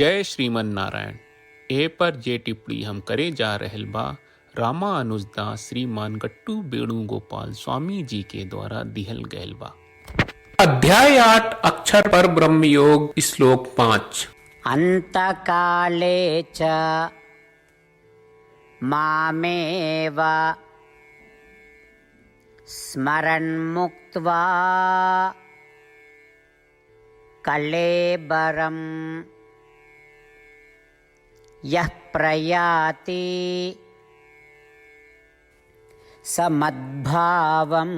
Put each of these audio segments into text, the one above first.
जय श्रीमन नारायण। ए पर जे टिप्पणी हम करे जा रहल बा रामानुजदास श्रीमान गट्टू वेणुगोपाल स्वामी जी के द्वारा दिहल गयल बा। अध्याय 8 अक्षर पर ब्रह्म योग श्लोक 5। अंतकाले च मामेव स्मरन् मुक्त्वा कलेबरम् यः प्रयाति स मद्भावम्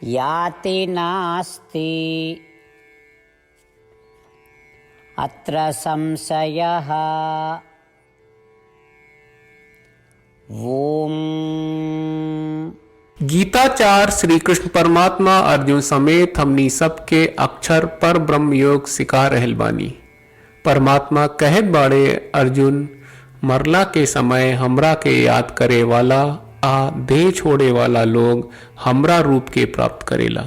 याति नास्ति अत्र संशयः। ओम। गीताचार्य श्री कृष्ण परमात्मा अर्जुन समेत हमनी सबके अक्षर पर ब्रह्म योग सिखा रहल बानी। परमात्मा कहत बाड़े, अर्जुन मरला के समय हमरा के याद करे वाला आ देह छोड़े वाला लोग हमरा रूप के प्राप्त करेला,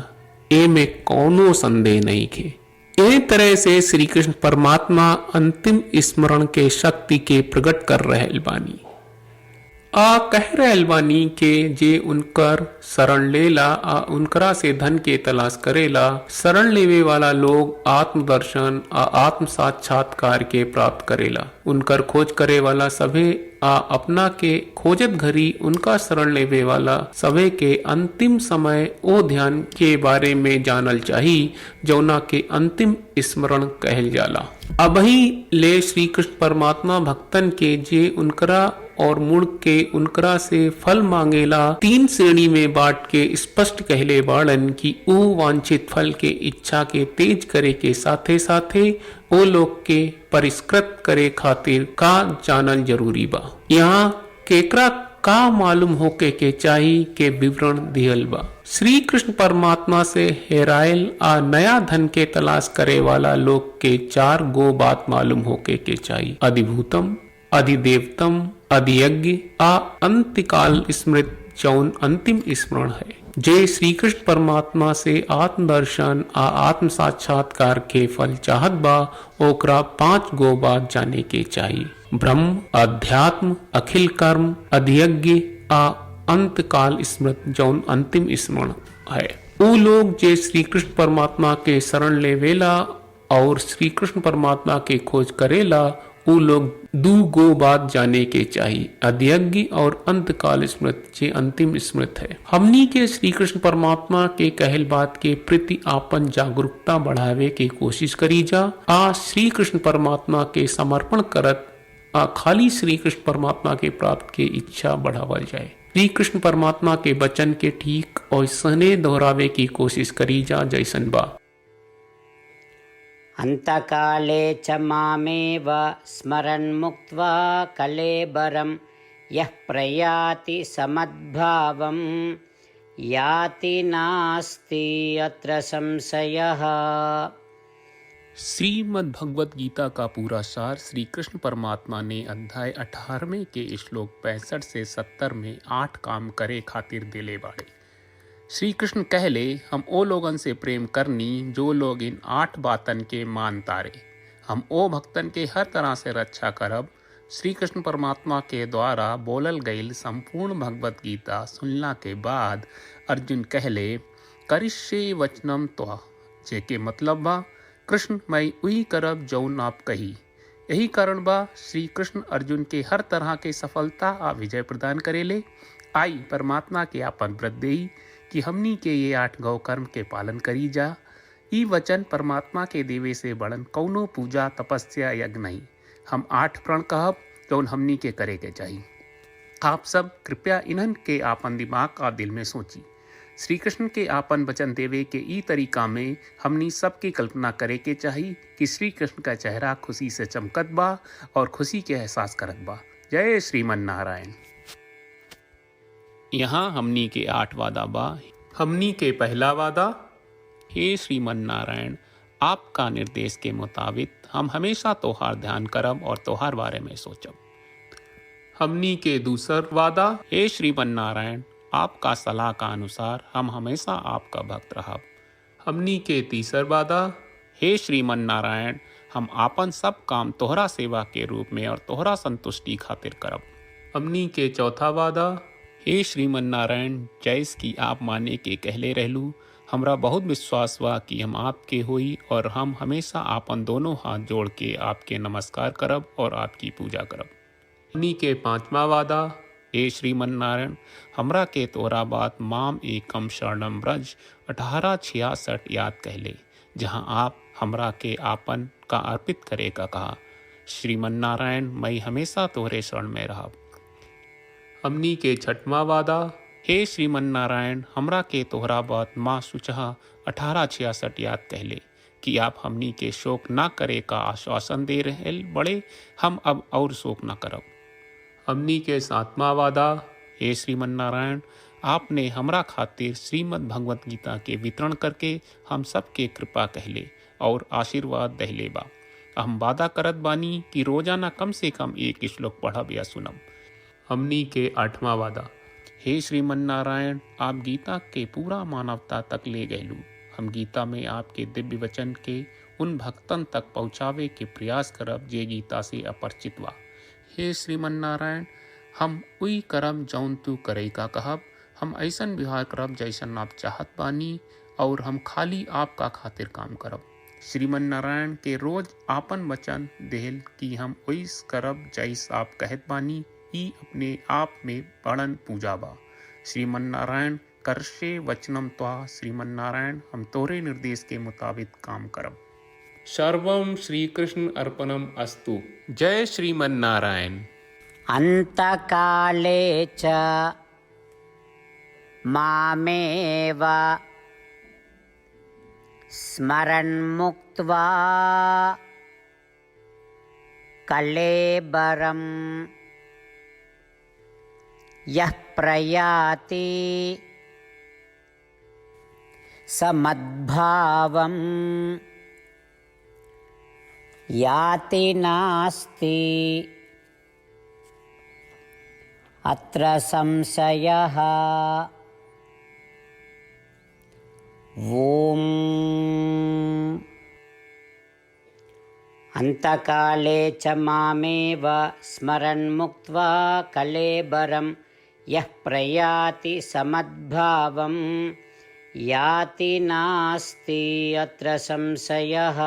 ए में कौनो संदेह नहीं खे। ए तरह से श्री कृष्ण परमात्मा अंतिम स्मरण के शक्ति के प्रकट कर रहल बानी। कह रहल बानी के जे उनकर शरण लेला आ उनकरा से धन के तलाश करेला, शरण लेवे वाला लोग आत्मदर्शन आ आत्म साक्षात्कार के प्राप्त करेला। उनकर खोज करे वाला सभे आ अपना के खोजत घड़ी उनका शरण लेवे वाला सभे के अंतिम समय ओ ध्यान के बारे में जानल चाही जौना के अंतिम स्मरण कहल जाला। अबही ले श्री कृष्ण परमात्मा भक्तन के जे उनकरा और मुड़ के उनकरा से फल मांगेला 3 श्रेणी में बांट के स्पष्ट कहले बाड़न की ओ वांछित फल के इच्छा के तेज करे के साथे साथे ओ लोग के परिष्कृत करे खातिर का जानल जरूरी बा। यहाँ केकरा का मालूम होके के चाही के विवरण दियल बा। श्री कृष्ण परमात्मा से हेरायल आ नया धन के तलाश करे वाला लोग के 4 गो बात मालूम होके के चाही। अधिभूतम, अधिदेवतम, अधियज्ञ आ अंतिकाल स्मृत जौन अंतिम स्मरण है। जे श्री कृष्ण परमात्मा से आत्मदर्शन आ आत्म साक्षात्कार के फल चाहत बा ओकरा 5 गो बात जाने के चाहिए। ब्रह्म, अध्यात्म, अखिल कर्म, अधियज्ञ आ अंतकाल स्मृत जौन अंतिम स्मरण है। वो लोग जे श्री कृष्ण परमात्मा के शरण लेवेला और श्री कृष्ण परमात्मा के खोज करेला वो लोग 2 गो बात जाने के चाहिए। अधियज्ञ और अंतकाल स्मृत जे अंतिम स्मृत है। हमनी के श्री कृष्ण परमात्मा के कहल बात के प्रति आपन जागरूकता बढ़ावे के कोशिश करी जा। श्री कृष्ण परमात्मा के समर्पण करत खाली श्री कृष्ण परमात्मा के प्राप्त के इच्छा बढ़ावल जाए। श्री कृष्ण परमात्मा के वचन के ठीक और सने दोहरावे की कोशिश करी जा जैसन बा। अंतकाले च मामेव स्मरन् मुक्त्वा कलेबरं यः प्रयाति समद्भावं याति नास्ति अत्र संशयः। श्रीमद् भगवत गीता का पूरा सार श्री कृष्ण परमात्मा ने अध्याय 18वें के श्लोक 65 से 70 में 8 काम करे खातिर दिले बाड़े। श्री कृष्ण कहले, हम ओ लोगन से प्रेम करनी जो लोग इन 8 बातन के मान तारे। हम ओ भक्तन के हर तरह से रक्षा करब। श्री कृष्ण परमात्मा के द्वारा बोलल गईल संपूर्ण भगवत गीता सुनला के बाद अर्जुन कहले, करिष्ये वचनम त्वा, जेके मतलब बा कृष्ण मैं उही करब जौन आप कही। यही कारण बा श्री कृष्ण अर्जुन के हर तरह के सफलता आ विजय प्रदान करेले। आई परमात्मा के आपन व्रत देई कि हमनी के ये 8 गौ कर्म के पालन करी जा। ई वचन परमात्मा के देवे से बड़न कौनो पूजा तपस्या यज्ञ नहीं। हम 8 प्रण कहब जौन हमनी के करे के चाहिए। आप सब कृपया इन्हन के आपन दिमाग और दिल में सोची। श्री कृष्ण के आपन वचन देवे के ई तरीका में हमनी सबकी कल्पना करे के चाहिए कि श्री कृष्ण का चेहरा खुशी से चमकत बा और खुशी के एहसास करत बा। जय श्रीमन नारायण। यहाँ हमनी के 8 वादा बा। हमनी के पहला वादा, हे श्रीमन नारायण, आपका निर्देश के मुताबिक हम हमेशा तोहार ध्यान करब और तोहार बारे में सोचब। हमनी के दूसर वादा, हे श्रीमन नारायण, आपका सलाह का अनुसार हम हमेशा आपका भक्त रहब। हमनी के तीसर वादा, हे श्रीमन नारायण, हम आपन सब काम तोहरा सेवा के रूप में और तोहरा संतुष्टि खातिर करब। हमनी के चौथा वादा, हे श्रीमन नारायण, जैस की आप माने के कहले रहलू, हमरा बहुत विश्वास बा कि हम आपके होई और हम हमेशा आपन दोनों हाथ जोड़ के आपके नमस्कार करब और आपकी पूजा करब। हमनी के पांचवा वादा, हे श्रीमन नारायण, हमरा के तोरा बात माम एकम शरणम ब्रज 1866 याद कहले, जहाँ आप हमरा के आपन का अर्पित करे का कहा। श्रीमन नारायण, मैं हमेशा तोहरे शरण में रहब। हमनी के छठवां वादा, हे श्रीमन नारायण, हमरा के तोहरा बात माँ सुचहा 1866 याद कहले कि आप हमनी के शोक ना करे का आश्वासन दे रहे बड़े, हम अब और शोक ना करब। हमनी के सातवां वादा, हे श्रीमन नारायण, आपने हमरा खातिर श्रीमद् भगवत गीता के वितरण करके हम सबके कृपा कहले और आशीर्वाद दहले बा। हम वादा करत बानी कि रोजाना कम से कम एक श्लोक पढ़ब या सुनब। हमनी के आठवां वादा, हे श्रीमन नारायण, आप गीता के पूरा मानवता तक ले गयलू। हम गीता में आपके दिव्य वचन के उन भक्तन तक पहुँचावे के प्रयास करब जे गीता से अपरिचित बा। हे श्रीमन नारायण, हम उई करब जौन तू करे का कहब। हम ऐसन व्यवहार करब जैसन आप चाहत बानी और हम खाली आपका खातिर काम करब। श्रीमन नारायण के रोज आपन वचन देहल कि हम ओइस करब जैस आप कहत बानी, ई अपने आप में बड़न पूजा बा। श्रीमन नारायण, करशे वचनम त्वा। श्रीमन नारायण, हम तोरे निर्देश के मुताबिक काम करब। सर्वम श्री कृष्ण अर्पणम अस्तु। जय श्रीमन नारायण। अंतकाले च मामेव स्मरन् मुक्त्वा कलेबरं यः प्रयाति स मद्भावं याति नास्ति अत्र संशयः। ॐ अंतकाले च मामेव स्मरन् मुक्त्वा कलेबरं यः प्रयाति स मद्भावं याति नास्ति अत्र संशयः।